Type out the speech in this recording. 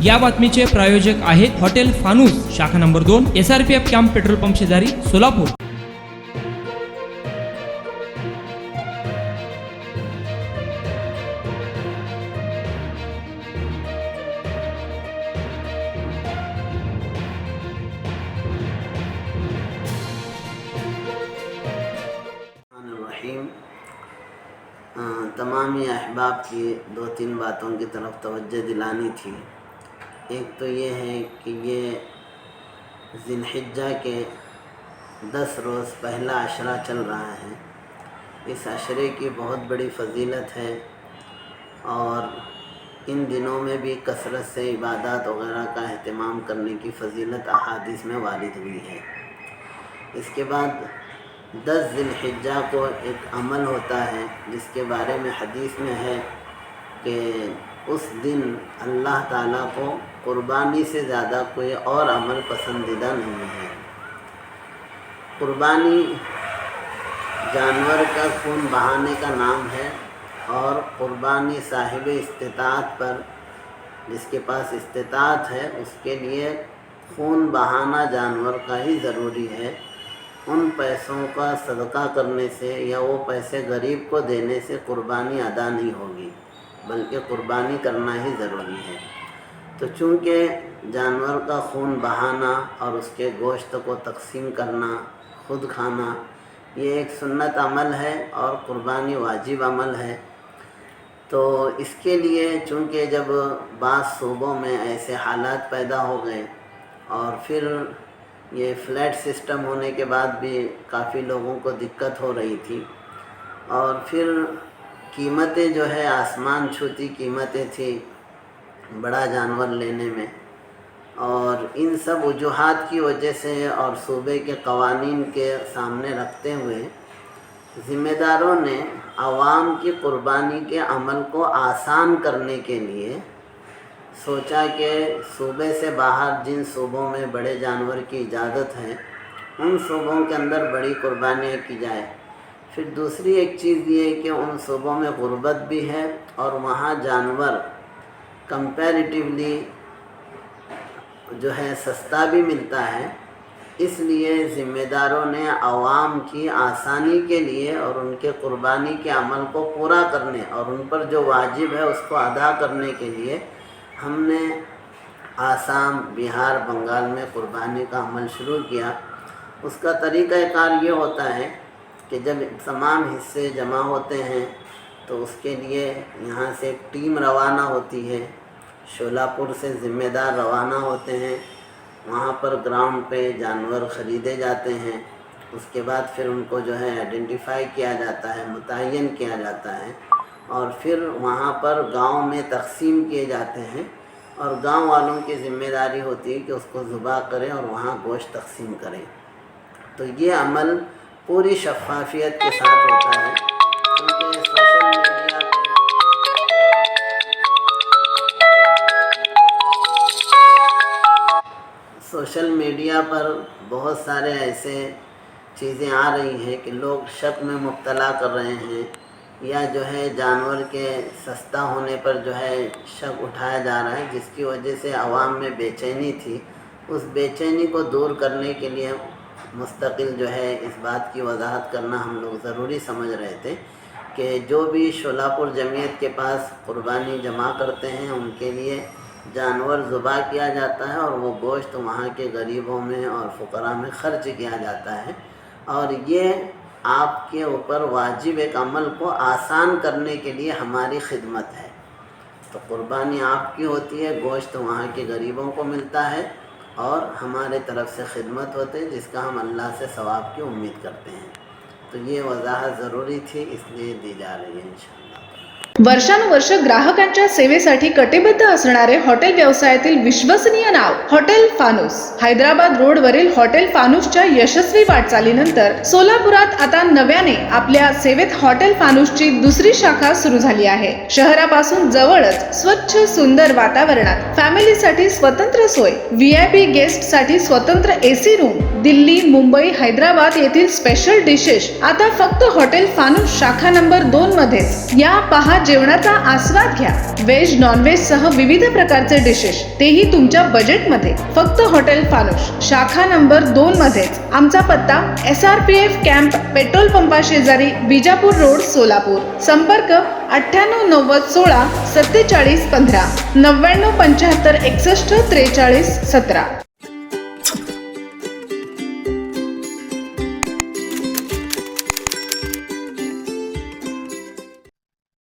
या बातमीचे प्रायोजक आहेत हॉटेल फानूस, शाखा number 2, SRPF camp petrol pump शेजारी, सोलापूर। तमाम अहबाब की 2-3 बातों की तरफ तवज्जो दिलानी थी। एक तो ये है कि ये ज़िलहिज्जा के 10 रोज़ पहला अशरा चल रहा है। इस अशरे की बहुत बड़ी फ़जीलत है और इन दिनों में भी कसरत से इबादत वगैरह का अहतमाम करने की फ़जीलत अहादीस में वारिद हुई है। इसके बाद 10 ज़िलहिज्जा को एक अमल होता है जिसके बारे में हदीस में है कि उस दिन अल्लाह ताला को कुर्बानी से ज़्यादा कोई और अमल पसंदीदा नहीं है। कुर्बानी जानवर का खून बहाने का नाम है और कुर्बानी साहिब इस्तिताअत पर, जिसके पास इस्तिताअत है, उसके लिए खून बहाना जानवर का ही ज़रूरी है। उन पैसों का सदका करने से या वो पैसे गरीब को देने से कुर्बानी अदा नहीं होगी, बल्कि कुर्बानी करना ही ज़रूरी है। तो चूँकि जानवर का खून बहाना और उसके गोश्त को तकसीम करना, खुद खाना, ये एक सुन्नत अमल है और कुर्बानी वाजिब अमल है। तो इसके लिए चूँकि जब बाज़ सूबों में ऐसे हालात पैदा हो गए और फिर ये फ्लैट सिस्टम होने के बाद भी काफ़ी लोगों को दिक्कत हो रही थी और फिर कीमतें जो है आसमान छूती कीमतें थी बड़ा जानवर लेने में, और इन सब वजूहात की वजह से और सूबे के कवानीन के सामने रखते हुए ज़िम्मेदारों ने आवाम की कुर्बानी के अमल को आसान करने के लिए सोचा कि सूबे से बाहर जिन सूबों में बड़े जानवर की इजाज़त है उन सूबों के अंदर बड़ी कुर्बानियाँ की जाए। फिर दूसरी एक चीज़ ये है कि उन सूबों में गुर्बत भी है और वहाँ जानवर कंपैरेटिवली जो है सस्ता भी मिलता है। इसलिए ज़िम्मेदारों ने आवाम की आसानी के लिए और उनके कुर्बानी के अमल को पूरा करने और उन पर जो वाजिब है उसको अदा करने के लिए हमने आसाम, बिहार, बंगाल में कुर्बानी का अमल शुरू किया। उसका तरीक़ाकार ये होता है कि जब तमाम हिस्से जमा होते हैं तो उसके लिए यहाँ से एक टीम रवाना होती है, शोलापुर से ज़िम्मेदार रवाना होते हैं, वहाँ पर ग्राउंड पे जानवर ख़रीदे जाते हैं। उसके बाद फिर उनको जो है आइडेंटिफाई किया जाता है, मुतय्यन किया जाता है और फिर वहाँ पर गांव में तकसीम किए जाते हैं और गांव वालों की ज़िम्मेदारी होती है कि उसको ज़ुबा करें और वहाँ गोश्त तकसीम करें। तो ये अमल पूरी शफ़ाफ़ियत के साथ होता है, क्योंकि सोशल मीडिया पर बहुत सारे ऐसे चीज़ें आ रही हैं कि लोग शक में मुब्तला कर रहे हैं या जो है जानवर के सस्ता होने पर जो है शक उठाया जा रहा है, जिसकी वजह से आवाम में बेचैनी थी। उस बेचैनी को दूर करने के लिए मुस्तकिल जो है इस बात की वजाहत करना हम लोग ज़रूरी समझ रहे थे कि जो भी शोलापुर जमीयत के पास कुर्बानी जमा करते हैं उनके लिए जानवर ज़ुबा किया जाता है और वो गोश्त वहाँ के गरीबों में और फ़ुकरा में ख़र्च किया जाता है। और ये आपके ऊपर वाजिब एक अमल को आसान करने के लिए हमारी खिदमत है। तो कुर्बानी आपकी होती है, गोश्त वहाँ के गरीबों को मिलता है और हमारे तरफ से खिदमत होती है जिसका हम अल्लाह से सवाब की उम्मीद करते हैं। तो ये वजाहत ज़रूरी थी, इसलिए दी जा रही है इंशाअल्लाह। वर्षानुवर्ष ग्राहकांच्या सेवेसाठी कटिबद्ध असणारे हॉटेल व्यवसायातील विश्वसनीय नाव हॉटेल फानूस। हैदराबाद रोड वरील हॉटेल फानूसच्या यशस्वी वाटचालीनंतर सोलापुरात आता नव्याने आपल्या सेवेत हॉटेल फानूसची दुसरी शाखा सुरू झाली आहे। शहरापासून जवळच स्वच्छ सुंदर वातावरणात फॅमिलीसाठी स्वतंत्र सोय, व्हीआयपी गेस्ट साठी स्वतंत्र एसी रूम, दिल्ली, मुंबई, हैदराबाद येथील स्पेशल डिशेस आता फक्त हॉटेल फानूस शाखा नंबर 2 मध्ये। या पहा जेवणाचा आस्वाद घ्या. व्हेज नॉनव्हेज सह विविध प्रकारचे डिशेस, तेही तुमच्या बजेटमध्ये. फक्त हॉटेल फानुस, शाखा नंबर 2 मध्येच. आमचा पत्ता SRPF कॅम्प, पेट्रोल पंपा शेजारी, विजापूर रोड, सोलापूर. संपर्क 98 90 16 47 15 99 75 61 43 17.